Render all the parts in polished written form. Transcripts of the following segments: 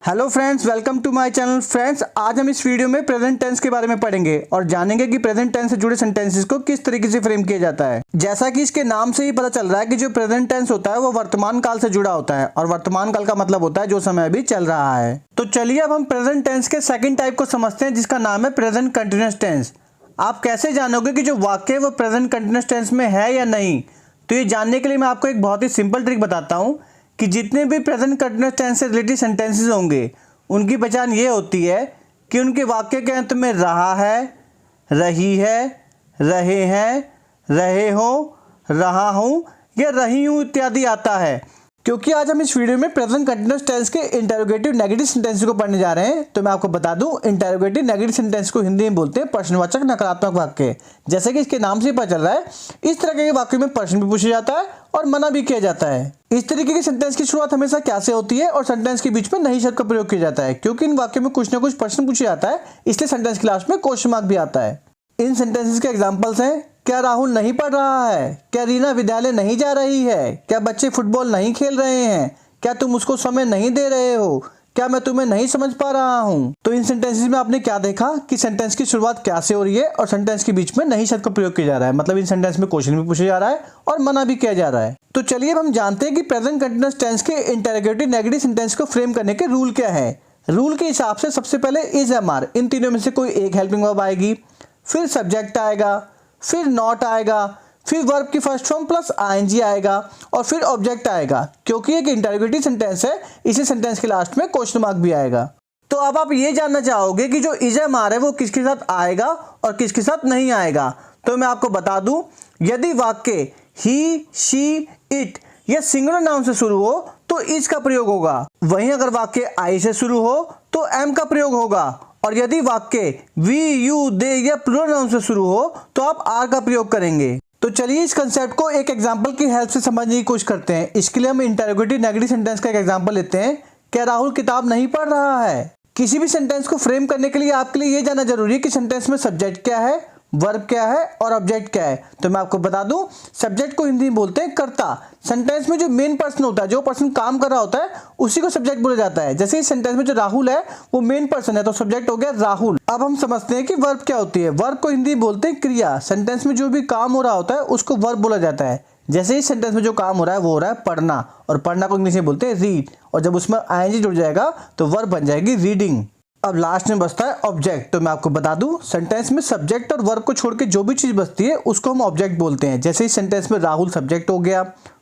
Hello friends, welcome to my channel. Friends, आज हम इस वीडियो में प्रेजेंट टेंस के बारे में पढ़ेंगे और जानेंगे कि प्रेजेंट टेंस से जुड़े सेंटेंसेस को किस तरीके से फ्रेम किया जाता है। जैसा कि इसके नाम से ही पता चल रहा है कि जो प्रेजेंट टेंस होता है वो वर्तमान काल से जुड़ा होता है और वर्तमान काल का मतलब होता है जो समय अभी चल रहा है। तो चलिए अब हम प्रेजेंट टेंस के सेकेंड टाइप को समझते हैं, जिसका नाम है प्रेजेंट कंटिन्यूअस टेंस। आप कैसे जानोगे कि जो वाक्य है वो प्रेजेंट कंटिन्यूअस टेंस में है या नहीं? तो ये जानने के लिए मैं आपको एक बहुत ही सिंपल ट्रिक बताता हूँ कि जितने भी प्रेजेंट कंटिन्यूअस टेंस से रिलेटेड सेंटेंसेस होंगे उनकी पहचान ये होती है कि उनके वाक्य के अंत में रहा है, रही है, रहे हैं, रहे हो, रहा हूँ या रही हूँ इत्यादि आता है। क्योंकि आज हम इस वीडियो में प्रेजेंट कंटिन्यूअस टेंस के इंटरोगेटिव नेगेटिव सेंटेंस को पढ़ने जा रहे हैं, तो मैं आपको बता दूं इंटरोगेटिव नेगेटिव सेंटेंस को हिंदी में बोलते हैं प्रश्नवाचक नकारात्मक वाक्य। जैसे कि इसके नाम से पता चल रहा है, इस तरह के वाक्य में प्रश्न भी पूछा जाता है और मना भी किया जाता है। इस तरीके के सेंटेंस की शुरुआत हमेशा क्या से होती है और सेंटेंस के बीच में नहीं शब्द का प्रयोग किया जाता है। क्योंकि इन वाक्यों में कुछ ना कुछ प्रश्न पूछा जाता है, इसलिए सेंटेंस के लास्ट में क्वेश्चन मार्क भी आता है। इन सेंटेंसेस के एग्जांपल्स हैं, क्या राहुल नहीं पढ़ रहा है? क्या रीना विद्यालय नहीं जा रही है? क्या बच्चे फुटबॉल नहीं खेल रहे हैं? क्या तुम उसको समय नहीं दे रहे हो? क्या मैं तुम्हें नहीं समझ पा रहा हूँ? तो इन सेंटेंसेस में आपने क्या देखा कि सेंटेंस की शुरुआत क्या से हो रही है और सेंटेंस के बीच में नहीं शब्द का प्रयोग किया जा रहा है। मतलब इन सेंटेंस में क्वेश्चन भी पूछा जा रहा है और मना भी किया जा रहा है। तो चलिए अब हम जानते हैं कि प्रेजेंट कंटिन्यूअस टेंस के इंटरोगेटिव नेगेटिव सेंटेंस को फ्रेम करने के रूल क्या है। रूल के हिसाब से सबसे पहले इज, एम, आर, इन तीनों में से कोई एक हेल्पिंग वर्ब आएगी, फिर सब्जेक्ट आएगा, फिर नॉट आएगा, फिर वर्ब की फर्स्ट फॉर्म प्लस आईएनजी आएगा और फिर ऑब्जेक्ट आएगा। क्योंकि एक इंटरोगेटिव सेंटेंस है, इसी सेंटेंस के लास्ट में क्वेश्चन मार्क भी आएगा। तो अब आप ये जानना चाहोगे कि जो इज, एम, आर है वो किसके साथ आएगा और किसके साथ नहीं आएगा। तो मैं आपको बता दूं, यदि वाक्य ही, शी, इट या सिंगुलर नाउन से शुरू हो तो इज का प्रयोग होगा। वहीं अगर वाक्य आई से शुरू हो तो एम का प्रयोग होगा और यदि वाक्य वी, यू, दे या प्लूरल नाउन से शुरू हो तो आप आर का प्रयोग करेंगे। तो चलिए इस कंसेप्ट को एक एग्जांपल की हेल्प से समझने की कोशिश करते हैं। इसके लिए हम इंटरोगेटिव नेगेटिव सेंटेंस का एक एग्जांपल लेते हैं। क्या राहुल किताब नहीं पढ़ रहा है? किसी भी सेंटेंस को फ्रेम करने के लिए आपके लिए यह जानना जरूरी है कि सेंटेंस में सब्जेक्ट क्या है, वर्ब क्या है और ऑब्जेक्ट क्या है। तो मैं आपको बता दूं, सब्जेक्ट को हिंदी में बोलते हैं कर्ता। सेंटेंस में जो मेन पर्सन होता है, जो पर्सन काम कर रहा होता है, उसी को सब्जेक्ट बोला जाता है। जैसे इस सेंटेंस में जो राहुल है वो मेन पर्सन है, तो सब्जेक्ट हो गया राहुल। अब हम समझते हैं कि वर्ब क्या होती है। वर्ब को हिंदी में बोलते हैं क्रिया। सेंटेंस में जो भी काम हो रहा होता है उसको वर्ब बोला जाता है। जैसे इस सेंटेंस में जो काम हो रहा है वो हो रहा है पढ़ना, और पढ़ना को इंग्लिश में बोलते हैं रीड, और जब उसमें आईएनजी जुड़ जाएगा तो वर्ब बन जाएगी रीडिंग। अब लास्ट में बचता है ऑब्जेक्ट। तो मैं आपको बता दूं, सेंटेंस में सब्जेक्ट और वर्ब को छोड़ के जो भी चीज बचती है उसको हम ऑब्जेक्ट बोलते हैं। जैसे इस सेंटेंस में राहुल सब्जेक्ट हो गया,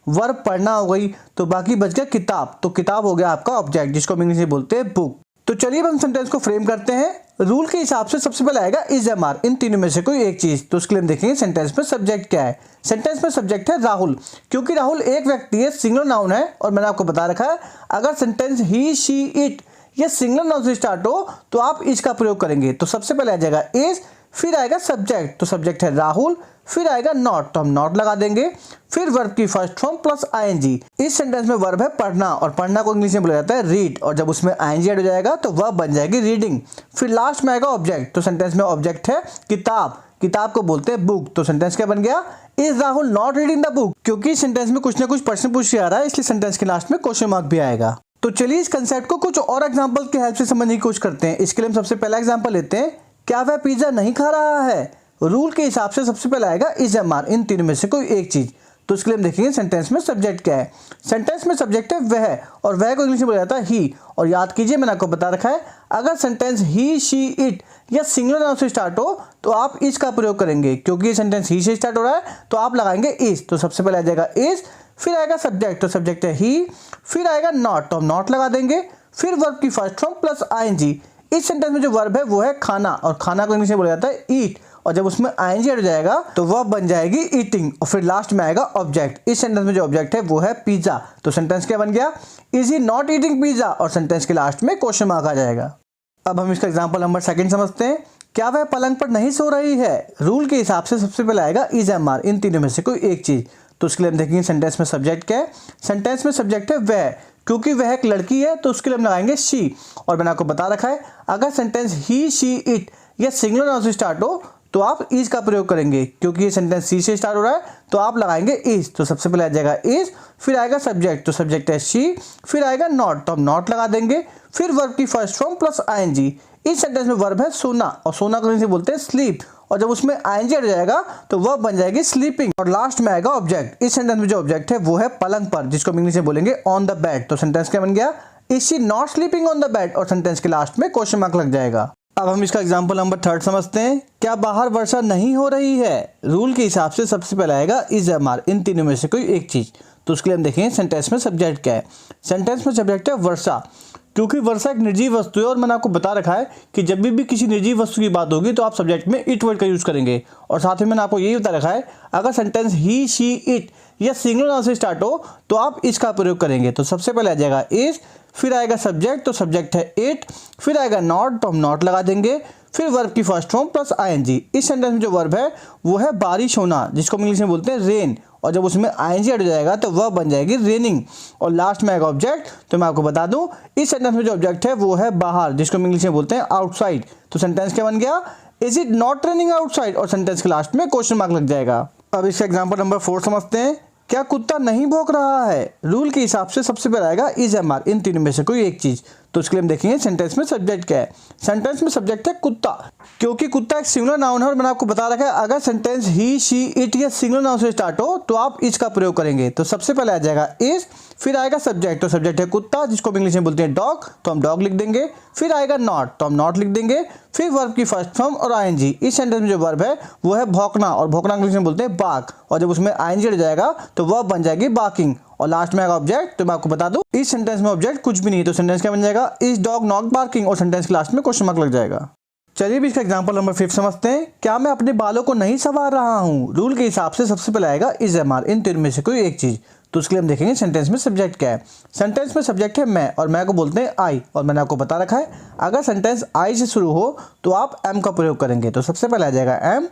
वर्ब पढ़ना हो गई, तो बाकी बच गया किताब। तो किताब हो गया आपका ऑब्जेक्ट, जिसको हम इंग्लिश में बोलते हैं बुक। तो चलिए अब हम सेंटेंस को फ्रेम करते हैं। रूल के हिसाब से सबसे पहले आएगा इज, एम, आर, इन तीनों में से कोई एक चीज। तो उसके लिए हम देखेंगे सेंटेंस में सब्जेक्ट क्या है। सेंटेंस में सब्जेक्ट है राहुल, क्योंकि राहुल एक व्यक्ति है, सिंगुलर नाउन है। और मैंने आपको बता रखा है, अगर सेंटेंस ही, शी, इट ये सिंगुलर नाउन से स्टार्ट हो तो आप इज का प्रयोग करेंगे। तो सबसे पहले आ जाएगा इज, फिर आएगा सब्जेक्ट, तो सब्जेक्ट है राहुल, फिर आएगा नॉट, तो हम नॉट लगा देंगे, फिर वर्ब की फर्स्ट फॉर्म प्लस आईएनजी। इस सेंटेंस में वर्ब है पढ़ना, और पढ़ना को इंग्लिश में बोला जाता है रीड, और जब उसमें आईएनजी ऐड हो जाएगा तो वर्ब बन जाएगी रीडिंग। फिर लास्ट में आएगा ऑब्जेक्ट, तो सेंटेंस में ऑब्जेक्ट है किताब, किताब को बोलते हैं बुक। तो सेंटेंस क्या बन गया? Is Rahul not reading the book. क्योंकि इस सेंटेंस में कुछ ना कुछ प्रश्न पूछा जा रहा है, इसलिए सेंटेंस के लास्ट में क्वेश्चन मार्क भी आएगा। तो चलिए इस कंसेप्ट को कुछ और एग्जांपल की हेल्प से समझने की कोशिश करते हैं। इसके लिए हम सबसे पहला एग्जांपल लेते हैं, क्या वह पिज्जा नहीं खा रहा है? रूल के हिसाब से सबसे पहले आएगा इज, एम, आर, इन तीनों में से कोई एक चीज। तो इसके लिए हम देखेंगे सेंटेंस में सब्जेक्ट क्या है। सेंटेंस में सब्जेक्ट है वह, और वह को इंग्लिश में बोला जाता है ही। और याद कीजिए मैंने आपको बता रखा है, अगर सेंटेंस ही, शी, इट या सिंगुलर नाउन से स्टार्ट हो तो आप इज का प्रयोग करेंगे। क्योंकि ये सेंटेंस ही से स्टार्ट हो रहा है तो आप लगाएंगे इज। तो सबसे पहले आ जाएगा इज, फिर आएगा सब्जेक्ट, तो सब्जेक्ट है ही, फिर आएगा नॉट, तो हम नॉट लगा देंगे, फिर वर्ब की फर्स्ट फॉर्म प्लस आईएनजी। इस सेंटेंस में जो वर्ब है वो है खाना, और खाना को इंग्लिश में बोला जाता है ईट, और जब उसमें आईएनजी ऐड हो जाएगा तो वर्ब बन जाएगी ईटिंग, और फिर लास्ट में आएगा ऑब्जेक्ट। इस सेंटेंस में जो ऑब्जेक्ट है वो है पिज्जा। तो सेंटेंस क्या बन गया? Is he not eating pizza, और सेंटेंस के लास्ट में क्वेश्चन मार्क आ जाएगा। अब हम इसका एग्जांपल नंबर सेकंड समझते हैं। क्या वह पलंग पर नहीं सो रही है? रूल के हिसाब से सबसे पहले आएगा इज, एम, आर, इन तीनों में से कोई एक चीज। तो उसके लिए हम देखेंगे सेंटेंस में सब्जेक्ट क्या है। सेंटेंस में सब्जेक्ट है वह, क्योंकि वह एक लड़की है तो उसके लिए हम लगाएंगे शी। और मैंने आपको बता रखा है, अगर सेंटेंस ही, शी, इट या सिंगुलर नाउन से स्टार्ट हो तो आप इज का प्रयोग करेंगे, क्योंकि ये सेंटेंस सी से स्टार्ट हो रहा है तो आप लगाएंगे इज। तो सबसे पहले आ जाएगा इज, फिर आएगा सब्जेक्ट, तो सब्जेक्ट है शी, फिर आएगा नॉट, तो हम नॉट लगा देंगे, फिर वर्ब की फर्स्ट फॉर्म प्लस आईएनजी। इस सेंटेंस में वर्ब है सोना, और सोना को इंग्लिश में बोलते हैं स्लीप, और जब उसमें आईएनजी हट जाएगा तो वर्ब बन जाएगी स्लीपिंग, और लास्ट में आएगा ऑब्जेक्ट। इस सेंटेंस में जो ऑब्जेक्ट है वो है पलंग पर, जिसको हम इंग्लिश में बोलेंगे ऑन द बेड। तो सेंटेंस क्या बन गया, is she not sleeping on the bed, और सेंटेंस के लास्ट में क्वेश्चन मार्क लग जाएगा। अब हम इसका एग्जांपल नंबर 3 समझते हैं। क्या बाहर वर्षा नहीं हो रही है? रूल के हिसाब से सबसे पहले आएगा इज एमआर, इन तीनों में से कोई एक चीज। तो उसके लिए हम देखेंगे सेंटेंस में सब्जेक्ट क्या है। सेंटेंस में सब्जेक्ट है वर्षा, क्योंकि वर्षा एक निर्जीव वस्तु है और मैंने आपको बता रखा है कि जब भी किसी निर्जीव वस्तु की बात होगी तो आप सब्जेक्ट में इट वर्ड का यूज करेंगे। और साथ ही मैंने आपको यही बता रखा है, अगर सेंटेंस ही शी इट या सिंगुलर नाउन से स्टार्ट हो तो आप इसका प्रयोग करेंगे। तो सबसे पहले आ जाएगा इज, फिर आएगा सब्जेक्ट, तो सब्जेक्ट है इट, फिर आएगा नॉट, तो हम नॉट लगा देंगे, फिर वर्ब की फर्स्ट फॉर्म प्लस आईएनजी। इस सेंटेंस में जो वर्ब है वो है बारिश होना, जिसको हम इंग्लिश में बोलते हैं रेन, और जब उसमें आईएनजी हट जाएगा तो वर्ब बन जाएगी रेनिंग, और लास्ट में आएगा ऑब्जेक्ट। तो मैं आपको बता दूं, इस सेंटेंस में जो ऑब्जेक्ट है वो है बाहर, जिसको हम इंग्लिश में बोलते हैं आउटसाइड। तो सेंटेंस क्या बन गया, is it not raining outside, और सेंटेंस के लास्ट में क्वेश्चन मार्क लग जाएगा। अब इसका एग्जाम्पल नंबर 4 समझते हैं। क्या कुत्ता नहीं भौंक रहा है? रूल के हिसाब से सबसे पहले आएगा इज एमआर, इन तीनों में से कोई एक चीज। तो उसके लिए हम देखेंगे सेंटेंस में सब्जेक्ट क्या है। सेंटेंस में सब्जेक्ट है कुत्ता, क्योंकि कुत्ता एक सिंगुलर नाउन है और मैंने आपको बता रखा है अगर सेंटेंस ही शी इट या सिंगुलर नाउन से स्टार्ट हो तो आप इज का प्रयोग करेंगे। तो सबसे पहले आ जाएगा इज, फिर आएगा सब्जेक्ट, तो सब्जेक्ट है कुत्ता, जिसको हम इंग्लिश में बोलते हैं डॉग, तो हम डॉग लिख देंगे, फिर आएगा नॉट, तो हम नॉट लिख देंगे, फिर वर्ब की फर्स्ट फॉर्म और आईएनजी। इस सेंटेंस में जो वर्ब है वो है भौंकना, और भौंकना इंग्लिश में बोलते हैं बार्क, और जब उसमें आईएनजी हट जाएगा तो वर्ब बन जाएगी बार्किंग, और लास्ट में आएगा ऑब्जेक्ट। तो मैं आपको बता दूं, इस सेंटेंस में ऑब्जेक्ट कुछ भी नहीं, तो सेंटेंस क्या बन जाएगा, इज डॉग नॉट बार्किंग, और सेंटेंस के लास्ट में क्वेश्चन मार्क लग जाएगा। चलिए भी इसका एग्जांपल नंबर 5 समझते हैं। क्या मैं अपने बालों को नहीं संवार रहा हूं? रूल के हिसाब से सबसे पहले आएगा इज एमआर, इन तीनों में से कोई एक चीज। तो उसके लिए हम देखेंगे सेंटेंस में सब्जेक्ट क्या है। सेंटेंस में सब्जेक्ट है मैं, और मैं को बोलते हैं आई, और मैंने आपको बता रखा है अगर सेंटेंस आई से शुरू हो तो आप एम का प्रयोग करेंगे। तो सबसे पहले आ जाएगा एम,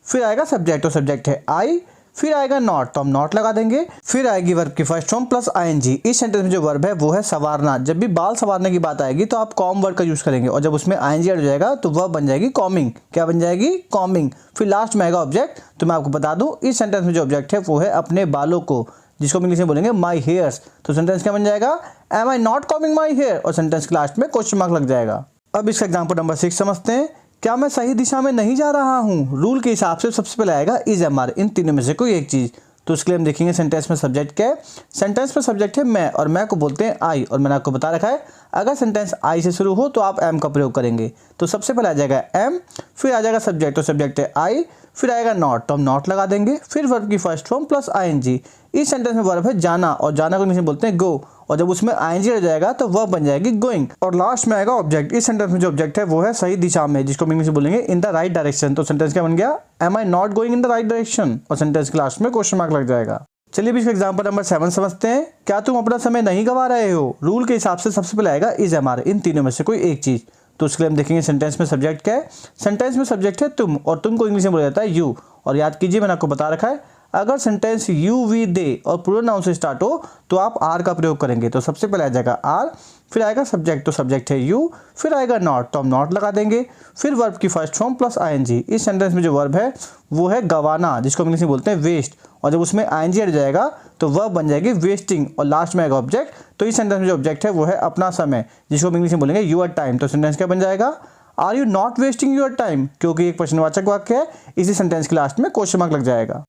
फिर आएगा सब्जेक्ट, तो सब्जेक्ट है आई, फिर आएगा नॉट, तो हम नॉट लगा देंगे, फिर आएगी वर्ब की फर्स्ट फॉर्म प्लस आईएनजी। इस सेंटेंस में जो वर्ब है वो है संवारना। जब भी बाल संवारने की बात आएगी तो आप कॉम वर्ड का यूज करेंगे, और जब उसमें आईएनजी हट जाएगा तो वर्ब बन जाएगी कॉमिंग। क्या बन जाएगी, कॉमिंग। फिर लास्ट में आएगा ऑब्जेक्ट। तो मैं आपको बता दूं, इस सेंटेंस में जो ऑब्जेक्ट है वो है अपने बालों को, जिसको हम इंग्लिश में बोलेंगे माई हेयर्स। तो सेंटेंस क्या बन जाएगा, am I not coming my here, और सेंटेंस के लास्ट में क्वेश्चन मार्क लग जाएगा। अब इसका एग्जांपल नंबर 6 समझते हैं। क्या मैं सही दिशा में नहीं जा रहा हूं? रूल के हिसाब से सबसे पहले आएगा इज एमआर, इन तीनों में से कोई एक चीज। तो उसके लिए हम देखेंगे सेंटेंस में सब्जेक्ट क्या है। सेंटेंस में सब्जेक्ट है मैं, और मैं को बोलते हैं आई, और मैंने आपको बता रखा है अगर सेंटेंस आई से शुरू हो तो आप एम का प्रयोग करेंगे। तो सबसे पहले आ जाएगा एम, फिर आ जाएगा सब्जेक्ट, तो सब्जेक्ट है आई, फिर आएगा नॉट, तो हम नॉट लगा देंगे, फिर वर्ब की फर्स्ट फॉर्म प्लस आईएनजी। इस सेंटेंस में वर्ब है जाना, और जाना को इंग्लिश में बोलते हैं गो, और जब उसमें आईएनजी रह जाएगा तो वर्ब बन जाएगी गोइंग, और लास्ट में आएगा ऑब्जेक्ट। इस सेंटेंस में जो ऑब्जेक्ट है वो है सही दिशा में, जिसको हम इंग्लिश में बोलेंगे इन द राइट डायरेक्शन। तो सेंटेंस क्या बन गया, am I not going in the right direction, और सेंटेंस के लास्ट में क्वेश्चन मार्क लग जाएगा। चलिए भी इसका एग्जांपल नंबर 7 समझते हैं। क्या तुम अपना समय नहीं गवा रहे हो? रूल के हिसाब से सबसे पहले आएगा इज एमआर, इन तीनों में से कोई एक चीज। तो उसके लिए हम देखेंगे सेंटेंस में सब्जेक्ट क्या है। सेंटेंस में सब्जेक्ट है तुम, और तुम को इंग्लिश में बोला जाता है यू, और याद कीजिए मैंने आपको बता रखा है अगर सेंटेंस यू वी दे और प्लूरल नाउन से स्टार्ट हो तो आप आर का प्रयोग करेंगे। तो सबसे पहले आ जाएगा आर, फिर आएगा सब्जेक्ट, तो सब्जेक्ट है यू, फिर आएगा नॉट, तो हम नॉट लगा देंगे, फिर वर्ब की फर्स्ट फॉर्म प्लस आईएनजी। इस सेंटेंस में जो वर्ब है वो है गवाना, जिसको इंग्लिश में बोलते हैं वेस्ट, और जब उसमें आईएनजी हट जाएगा तो वर्ब बन जाएगी वेस्टिंग, और लास्ट में आएगा ऑब्जेक्ट। तो इस सेंटेंस में जो ऑब्जेक्ट है वो है अपना समय, जिसको हम इंग्लिश में बोलेंगे यूर टाइम। तो सेंटेंस क्या बन जाएगा, are you not wasting your time, क्योंकि एक प्रश्नवाचक वाक्य है, इसी सेंटेंस के लास्ट में क्वेश्चन मार्क लग जाएगा।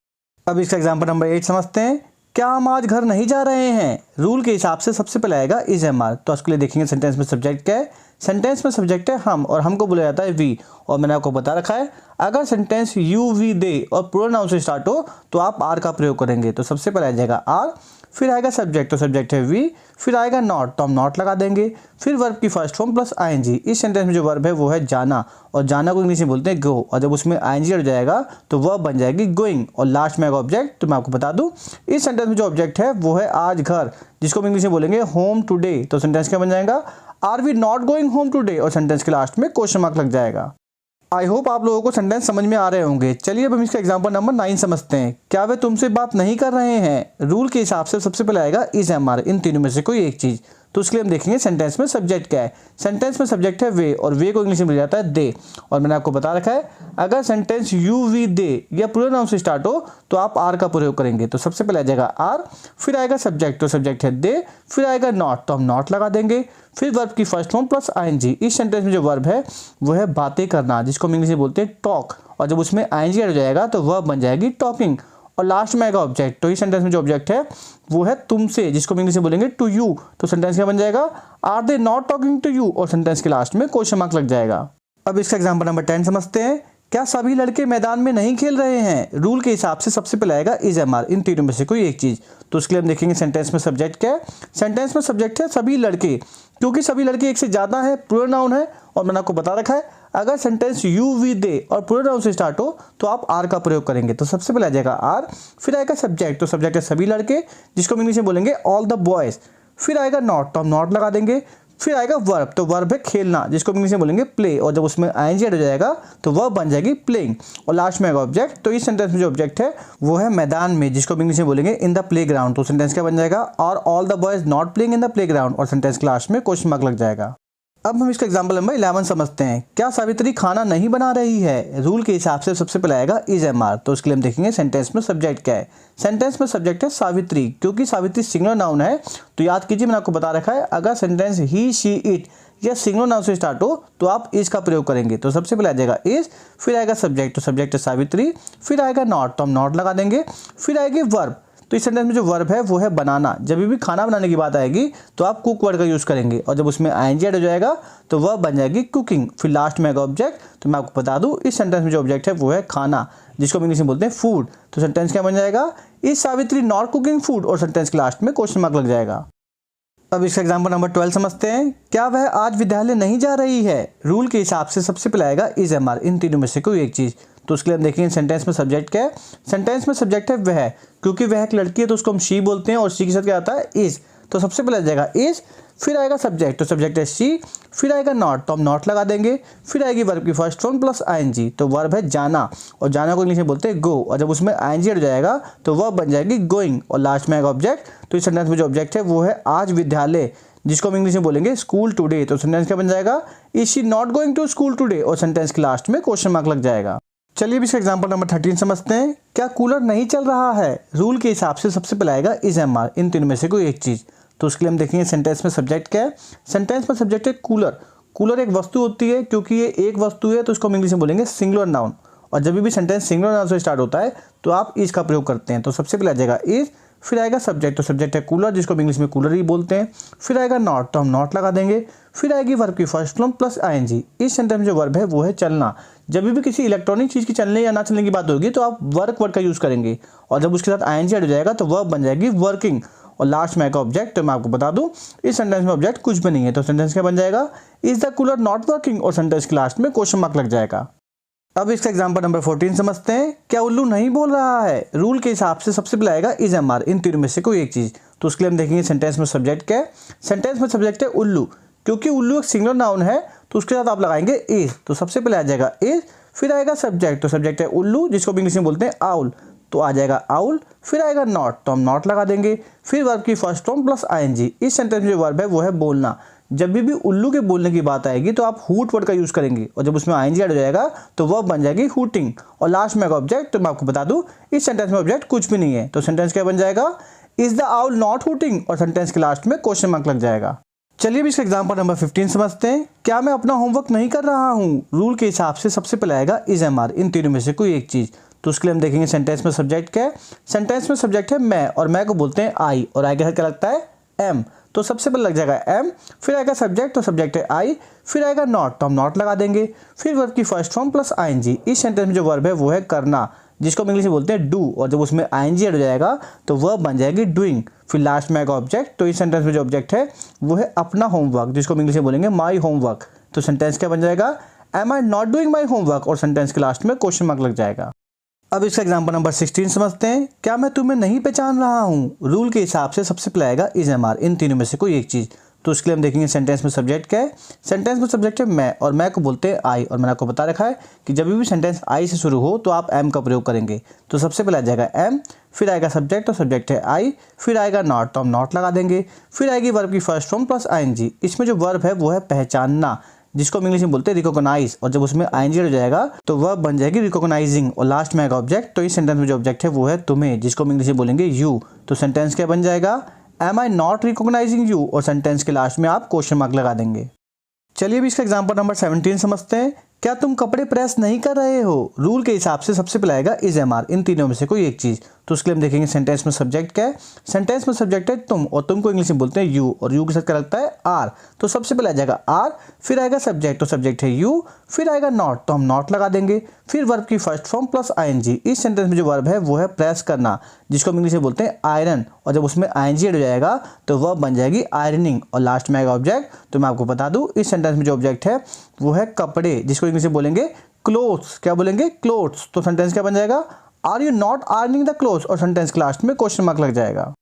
अब इसका एग्जांपल नंबर 8 समझते हैं। क्या हम आज घर नहीं जा रहे हैं? रूल के हिसाब से सबसे पहले आएगा इज एमआर, तो उसके लिए देखेंगे सेंटेंस में सब्जेक्ट क्या है। सेंटेंस में सब्जेक्ट है हम, और हमको बोला जाता है वी, और मैंने आपको बता रखा है अगर सेंटेंस यू वी दे और प्लूरल नाउन से स्टार्ट हो तो आप आर का प्रयोग करेंगे। तो सबसे पहले आ जाएगा आर, फिर आएगा सब्जेक्ट, तो सब्जेक्ट है वी, फिर आएगा नॉट, तो हम नॉट लगा देंगे, फिर वर्ब की फर्स्ट फॉर्म प्लस आईएनजी। इस सेंटेंस में जो वर्ब है वो है जाना, और जाना को इंग्लिश में बोलते हैं गो, और जब उसमें आईएनजी हट जाएगा तो वर्ब बन जाएगी गोइंग, और लास्ट में आएगा ऑब्जेक्ट। तो मैं आपको बता दूं इस सेंटेंस में जो ऑब्जेक्ट है वो है आज घर, जिसको हम इंग्लिश में बोलेंगे होम टुडे। तो सेंटेंस क्या बन जाएगा, are we not going home today, और सेंटेंस के लास्ट में क्वेश्चन मार्क लग जाएगा। आई होप आप लोगों को सेंटेंस समझ में आ रहे होंगे। चलिए अब हम इसका एग्जांपल नंबर 9 समझते हैं। क्या वे तुमसे बात नहीं कर रहे हैं? रूल के हिसाब से सबसे पहले आएगा इज एमआर, इन तीनों में से कोई एक चीज। तो उसके लिए हम देखेंगे सेंटेंस में सब्जेक्ट क्या है। सेंटेंस में सब्जेक्ट है वे, और वे को इंग्लिश में मिल जाता है दे। और मैंने आपको बता रखा है अगर सेंटेंस यू वी दे या प्लूरल नाउन से स्टार्ट हो तो आप आर का प्रयोग करेंगे। तो सबसे पहले आ जाएगा आर, फिर आएगा सब्जेक्ट, तो सब्जेक्ट है दे, फिर आएगा नॉट, तो हम नॉट लगा देंगे, फिर वर्ब की फर्स्ट फॉर्म प्लस आईएनजी। इस सेंटेंस में जो वर्ब है वो है बातें करना, जिसको हम इंग्लिश में बोलते हैं टॉक, और जब उसमें आईएनजी ऐड हो जाएगा तो वर्ब बन जाएगी टॉकिंग, और लास्ट में आएगा ऑब्जेक्ट। तो इस सेंटेंस में जो ऑब्जेक्ट है वो है तुमसे, जिसको हम इंग्लिश में बोलेंगे टू यू। तो सेंटेंस क्या बन जाएगा, are they not talking to you, और सेंटेंस के लास्ट में क्वेश्चन मार्क लग जाएगा। अब इसका एग्जांपल नंबर 10 समझते हैं। क्या सभी लड़के मैदान में नहीं खेल रहे हैं? रूल के हिसाब से सबसे पहले आएगा इज एम आर, इन तीनों में से कोई एक चीज। तो उसके लिए हम देखेंगे सेंटेंस में सब्जेक्ट क्या है। सेंटेंस में सब्जेक्ट है सभी लड़के, क्योंकि सभी लड़के एक से ज्यादा है, प्लूरल नाउन है, और मैंने आपको बता रखा है अगर सेंटेंस यू वी दे और प्लूरल नाउन से स्टार्ट हो तो आप आर का प्रयोग करेंगे। तो सबसे पहले आ जाएगा आर, फिर आएगा सब्जेक्ट, तो सब्जेक्ट है सभी लड़के, जिसको हम इंग्लिश में बोलेंगे ऑल द बॉयज, फिर आएगा नॉट, तो हम नॉट लगा देंगे, फिर आएगा वर्ब, तो वर्ब है खेलना, जिसको इंग्लिश में बोलेंगे प्ले, और जब उसमें आईएनजी ऐड हो जाएगा तो वर्ब बन जाएगी प्लेइंग, और लास्ट में आएगा ऑब्जेक्ट। तो इस सेंटेंस में जो ऑब्जेक्ट है वो है मैदान में, जिसको इंग्लिश में बोलेंगे इन द प्लेग्राउंड। तो सेंटेंस क्या बन जाएगा, और all the boys not playing in the playground, और सेंटेंस के लास्ट में क्वेश्चन मार्क लग जाएगा। अब हम इसका एग्जांपल नंबर 11 समझते हैं। क्या सावित्री खाना नहीं बना रही है? रूल के हिसाब से सबसे पहले आएगा इज एम आर, तो उसके लिए हम देखेंगे सेंटेंस में सब्जेक्ट क्या है। सेंटेंस में सब्जेक्ट है सावित्री, क्योंकि सावित्री सिंगुलर नाउन है, तो याद कीजिए मैंने आपको बता रखा है अगर सेंटेंस ही शी इट या सिंगुलर नाउन से स्टार्ट हो तो आप इज का प्रयोग करेंगे। तो सबसे पहले आ जाएगा इज, फिर आएगा सब्जेक्ट, तो सब्जेक्ट है सावित्री, फिर आएगा नॉट, तो हम नॉट लगा देंगे, फिर आएगी वर्ब, तो इस सेंटेंस में जो वर्ब है वो है बनाना। जब भी खाना बनाने की बात आएगी तो आप कुक वर्ड का यूज करेंगे, और जब उसमें आईएनजी ऐड हो जाएगा तो वर्ब बन जाएगी कुकिंग, फिर लास्ट में आएगा ऑब्जेक्ट। तो मैं आपको बता दूं इस सेंटेंस में जो ऑब्जेक्ट है वो है खाना, जिसको हम इंग्लिश में बोलते हैं फूड। तो सेंटेंस क्या बन जाएगा, is Savitri not cooking food, और सेंटेंस के लास्ट में क्वेश्चन मार्क लग जाएगा। अब इसका एग्जांपल नंबर 12 समझते हैं। क्या वह आज विद्यालय नहीं जा रही है? रूल के हिसाब से सबसे पहले आएगा इज एम आर, इन तीनों में से कोई एक चीज। तो उसके लिए हम देखेंगे सेंटेंस में सब्जेक्ट क्या है। सेंटेंस में सब्जेक्ट है वह, क्योंकि वह एक लड़की है तो उसको हम शी बोलते हैं, और शी के साथ क्या आता है इज। तो सबसे पहले आ जाएगा इज, फिर आएगा सब्जेक्ट, तो सब्जेक्ट है शी, फिर आएगा नॉट, तो हम नॉट लगा देंगे, फिर आएगी वर्ब की फर्स्ट फॉर्म प्लस आईएनजी, तो वर्ब है जाना, और जाना को इंग्लिश में बोलते हैं गो, और जब उसमें आईएनजी हो जाएगा तो वर्ब बन जाएगी गोइंग, और लास्ट में आएगा ऑब्जेक्ट। तो इस सेंटेंस में जो ऑब्जेक्ट है वो है आज विद्यालय, जिसको हम इंग्लिश में बोलेंगे स्कूल टुडे। तो सेंटेंस क्या बन जाएगा, is she not going to school today, और सेंटेंस के लास्ट में क्वेश्चन मार्क लग जाएगा। चलिए अब इसका एग्जांपल नंबर 13 समझते हैं। क्या कूलर नहीं चल रहा है? रूल के हिसाब से सबसे पहले आएगा इज एम आर, इन तीनों में से कोई एक चीज। तो उसके लिए हम देखेंगे सेंटेंस में सब्जेक्ट क्या है। सेंटेंस में सब्जेक्ट है कूलर, कूलर एक वस्तु होती है, क्योंकि ये एक वस्तु है तो इसको हम इंग्लिश में बोलेंगे सिंगुलर नाउन, और जब भी सेंटेंस सिंगुलर नाउन से स्टार्ट होता है तो आप इज का प्रयोग करते हैं। तो सबसे पहले आ जाएगा इज, फिर आएगा सब्जेक्ट, तो सब्जेक्ट है कूलर, जिसको हम इंग्लिश में कूलर ही बोलते हैं, फिर आएगा नॉट, तो हम नॉट लगा देंगे, फिर आएगी वर्ब की फर्स्ट फॉर्म प्लस आईएनजी। इस सेंटेंस में जो वर्ब है वो है चलना। जब भी किसी इलेक्ट्रॉनिक चीज की चलने या ना चलने की बात होगी तो आप वर्क वर्ड का यूज करेंगे, और जब उसके साथ आईएनजी ऐड हो जाएगा तो वर्ब बन जाएगी वर्किंग, और लास्ट में आएगा ऑब्जेक्ट। तो मैं आपको बता दूं इस सेंटेंस में ऑब्जेक्ट कुछ भी नहीं है। तो सेंटेंस क्या बन जाएगा, is the cooler not working, और सेंटेंस के लास्ट में क्वेश्चन मार्क लग जाएगा। अब इसका एग्जांपल नंबर 14 समझते हैं। क्या उल्लू नहीं बोल रहा है? रूल के हिसाब से सबसे पहले आएगा इज एम आर, इन तीनों में से कोई एक चीज। तो उसके लिए हम देखेंगे सेंटेंस में सब्जेक्ट क्या है। सेंटेंस में सब्जेक्ट है उल्लू, क्योंकि उल्लू एक सिंगुलर नाउन है तो उसके साथ आप लगाएंगे इज। तो सबसे पहले आ जाएगा इज, फिर आएगा सब्जेक्ट, तो सब्जेक्ट है उल्लू, जिसको इंग्लिश में बोलते हैं आउल, तो आ जाएगा आउल, फिर आएगा नॉट, तो हम नॉट लगा देंगे, फिर वर्ब की फर्स्ट फॉर्म प्लस आईएनजी। इस सेंटेंस में जो वर्ब है वो है बोलना। जब भी उल्लू के बोलने की बात आएगी तो आप हूट वर्ड का यूज करेंगे, और जब उसमें आईएनजी ऐड हो जाएगा तो वर्ब बन जाएगी हूटिंग, और लास्ट में आएगा ऑब्जेक्ट। तो मैं आपको बता दूं इस सेंटेंस में ऑब्जेक्ट कुछ भी नहीं है। तो सेंटेंस क्या बन जाएगा, is the owl not hooting, और सेंटेंस के लास्ट में क्वेश्चन मार्क लग जाएगा। चलिए भी इसका एग्जांपल नंबर 15 समझते हैं। क्या मैं अपना होमवर्क नहीं कर रहा हूँ? रूल के हिसाब से सबसे पहले आएगा इज एम आर, इन तीनों में से कोई एक चीज। तो उसके लिए हम देखेंगे सेंटेंस में सब्जेक्ट क्या है। सेंटेंस में सब्जेक्ट है मैं, और मैं को बोलते हैं आई, और आई के साथ क्या लगता है एम। तो सबसे पहले लग जाएगा एम, फिर आएगा सब्जेक्ट, तो सब्जेक्ट है आई, फिर आएगा नॉट, तो हम नॉट लगा देंगे, फिर वर्ब की फर्स्ट फॉर्म प्लस आईएनजी। इस सेंटेंस में जो वर्ब है वो है करना, जिसको हम इंग्लिश में बोलते हैं डू, और जब उसमें आईएनजी ऐड हो जाएगा तो वर्ब बन जाएगी डूइंग, फिर लास्ट में आएगा ऑब्जेक्ट। तो इस सेंटेंस में जो ऑब्जेक्ट है वो है अपना होमवर्क, जिसको हम इंग्लिश में बोलेंगे माई होमवर्क। तो सेंटेंस क्या बन जाएगा, am I not doing my homework, और सेंटेंस के लास्ट में क्वेश्चन मार्क लग जाएगा। अब इसका एग्जांपल नंबर 16 समझते हैं। क्या मैं तुम्हें नहीं पहचान रहा हूँ? रूल के हिसाब से सबसे पहले आएगा इज एम आर, इन तीनों में से कोई एक चीज। तो उसके लिए हम देखेंगे सेंटेंस में सब्जेक्ट क्या है। सेंटेंस में सब्जेक्ट है मैं, और मैं को बोलते हैं आई, और मैंने आपको बता रखा है कि जब भी सेंटेंस आई से शुरू हो तो आप एम का प्रयोग करेंगे। तो सबसे पहले आ जाएगा एम, फिर आएगा सब्जेक्ट और सब्जेक्ट है आई, फिर आएगा नॉट तो हम नॉट लगा देंगे, फिर आएगी वर्ब की फर्स्ट फॉर्म प्लस आईएनजी। इसमें जो वर्ब है वो है पहचानना, जिसको हम इंग्लिश में बोलते हैं रिकॉग्नाइज, और जब उसमें आईएनजी हो जाएगा तो वर्ब बन जाएगी रिकॉग्नाइजिंग, और लास्ट में आएगा ऑब्जेक्ट। तो इस सेंटेंस में जो ऑब्जेक्ट है वो है तुम्हें, जिसको हम इंग्लिश में बोलेंगे यू। तो सेंटेंस क्या बन जाएगा, am I not recognising you, और सेंटेंस के लास्ट में आप क्वेश्चन मार्क लगा देंगे। चलिए अभी इसका एग्जांपल नंबर 17 समझते हैं। क्या तुम कपड़े प्रेस नहीं कर रहे हो? रूल के हिसाब से सबसे पहले आएगा इज एम आर, इन तीनों में से कोई एक चीज। तो उसके लिए हम देखेंगे सेंटेंस में सब्जेक्ट क्या है। सेंटेंस में सब्जेक्ट है तुम, और तुम को इंग्लिश में बोलते हैं यू, और यू के साथ क्या लगता है आर। तो सबसे पहले आ जाएगा आर, फिर आएगा सब्जेक्ट तो सब्जेक्ट है यू, फिर आएगा नॉट तो हम नॉट लगा देंगे, फिर वर्ब की फर्स्ट फॉर्म प्लस आईएनजी। इस सेंटेंस में जो वर्ब है वो है प्रेस करना, जिसको हम इंग्लिश में बोलते हैं आयरन, और जब उसमें आईएनजी हो जाएगा तो वर्ब बन जाएगी आयरनिंग, और लास्ट में आएगा ऑब्जेक्ट। तो मैं आपको बता दूं इस सेंटेंस में जो ऑब्जेक्ट है वो है कपड़े, जिसको इंग्लिश में बोलेंगे क्लोथ्स। क्या बोलेंगे? क्लोथ्स। तो सेंटेंस क्या बन जाएगा, are you not ironing the clothes, और सेंटेंस के लास्ट में क्वेश्चन मार्क लग जाएगा।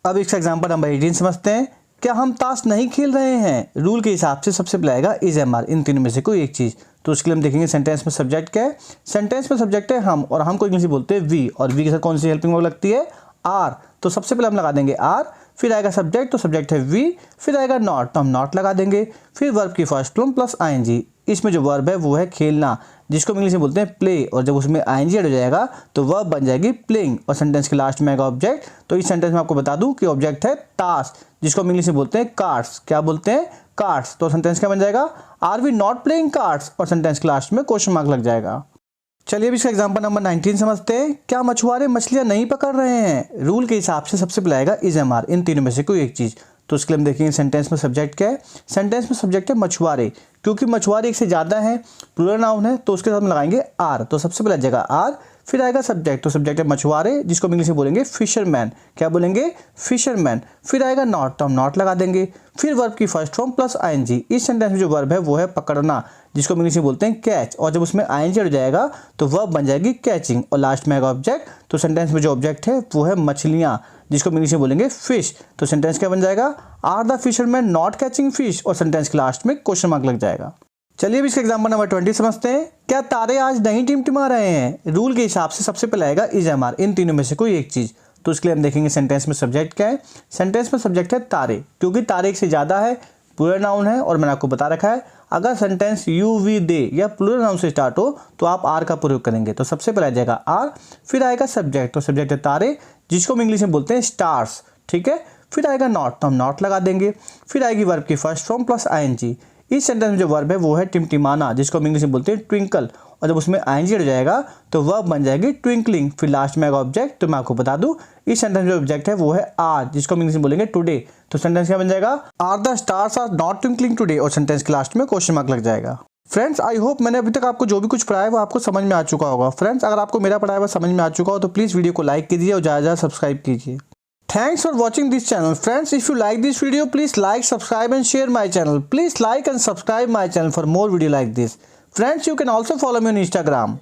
अब इसका एग्जांपल नंबर 18 समझते हैं। क्या हम ताश नहीं खेल रहे हैं? रूल के हिसाब से सबसे पहले आएगा इज एम आर, इन तीनों में से कोई एक चीज। तो उसके लिए हम देखेंगे सेंटेंस में सब्जेक्ट क्या है। सेंटेंस में सब्जेक्ट है हम, और हम को इंग्लिश में बोलते हैं वी, और वी के साथ कौन सी हेल्पिंग वर्ब लगती है आर। तो सबसे पहले हम लगा देंगे आर, फिर आएगा सब्जेक्ट तो सब्जेक्ट है वी, फिर आएगा नॉट तो हम नॉट लगा देंगे, फिर वर्ब की फर्स्ट फॉर्म प्लस आईएनजी। इसमें जो वर्ब है वो है खेलना, जिसको हम इंग्लिश में बोलते हैं प्ले, और जब उसमें आईएनजी हो जाएगा तो वर्ब बन जाएगी प्लेइंग, और सेंटेंस के लास्ट में आएगा ऑब्जेक्ट। तो इस सेंटेंस में आपको बता दूं कि ऑब्जेक्ट है ताश, जिसको हम इंग्लिश में बोलते हैं कार्ड्स। क्या बोलते हैं? कार्ड्स। तो सेंटेंस क्या बन जाएगा, are we not playing cards, और सेंटेंस के लास्ट में क्वेश्चन मार्क लग जाएगा। चलिए अब इसका एग्जांपल नंबर 19 समझते हैं। क्या मछुआरे मछलियां नहीं पकड़ रहे हैं? रूल के हिसाब से सबसे पहले आएगा इज एम आर, इन तीनों में से कोई एक चीज। तो उसके लिए हम देखेंगे सेंटेंस में सब्जेक्ट क्या है। सेंटेंस में सब्जेक्ट है मछुआरे, क्योंकि मछुआरे एक से ज्यादा है, प्लूरल नाउन है, तो उसके साथ हम लगाएंगे आर। तो सबसे पहले आ जाएगा आर, फिर आएगा सब्जेक्ट तो सब्जेक्ट है मछुआरे, जिसको हम इंग्लिश में बोलेंगे फिशरमैन। क्या बोलेंगे? फिशरमैन। फिर आएगा नॉट तो हम नॉट लगा देंगे, फिर वर्ब की फर्स्ट फॉर्म प्लस आईएनजी। इस सेंटेंस में जो वर्ब है वो है पकड़ना, जिसको हम इंग्लिश में बोलते हैं कैच, और जब उसमें आईएनजी हो जाएगा तो वर्ब बन जाएगी कैचिंग, और लास्ट में आएगा ऑब्जेक्ट। तो सेंटेंस में जो ऑब्जेक्ट है वो है मछलियां, जिसको हम इंग्लिश में बोलेंगे फिश। तो सेंटेंस क्या बन जाएगा, are the fisherman not catching fish, और सेंटेंस के लास्ट में क्वेश्चन मार्क लग जाएगा। चलिए अब इसका एग्जांपल नंबर 20 समझते हैं। क्या तारे आज नहीं टिमटिमा रहे हैं? रूल के हिसाब से सबसे पहले आएगा इज एम आर, इन तीनों में से कोई एक चीज। तो उसके लिए हम देखेंगे सेंटेंस में सब्जेक्ट क्या है। सेंटेंस में सब्जेक्ट है तारे, क्योंकि तारे एक से ज्यादा है, प्लूरल नाउन है, और मैंने आपको बता रखा है अगर सेंटेंस यू वी दे या प्लूरल नाउन से स्टार्ट हो तो आप आर का प्रयोग करेंगे। तो सबसे पहले आ जाएगा आर, फिर आएगा सब्जेक्ट तो सब्जेक्ट है तारे, जिसको हम इंग्लिश में बोलते हैं स्टार्स। ठीक है, फिर आएगा नॉट तो हम नॉट लगा देंगे, फिर आएगी वर्ब की फर्स्ट फॉर्म प्लस आईएनजी। इस सेंटेंस में जो वर्ब है वो है टिमटिमाना, जिसको हम इंग्लिश में बोलते हैं ट्विंकल, और जब उसमें आईएनजी हो जाएगा तो वर्ब बन जाएगी ट्विंकलिंग, फिर लास्ट में आएगा ऑब्जेक्ट। तो मैं आपको बता दूं इस सेंटेंस में जो ऑब्जेक्ट है वो है आर, जिसको हम इंग्लिश में बोलेंगे टुडे। तो सेंटेंस क्या बन जाएगा, are the stars are not twinkling today, और सेंटेंस के लास्ट में क्वेश्चन मार्क लग जाएगा। फ्रेंड्स आई होप मैंने अभी तक आपको जो भी कुछ पढ़ाया है वो आपको समझ में आ चुका होगा। फ्रेंड्स अगर आपको मेरा पढ़ाया हुआ समझ में आ चुका हो तो प्लीज वीडियो को लाइक कीजिए और ज़्यादा सब्सक्राइब कीजिए। Thanks for watching this channel. Friends, if you like this video, please like, subscribe and share my channel. Please like and subscribe my channel for more video like this. Friends, you can also follow me on Instagram.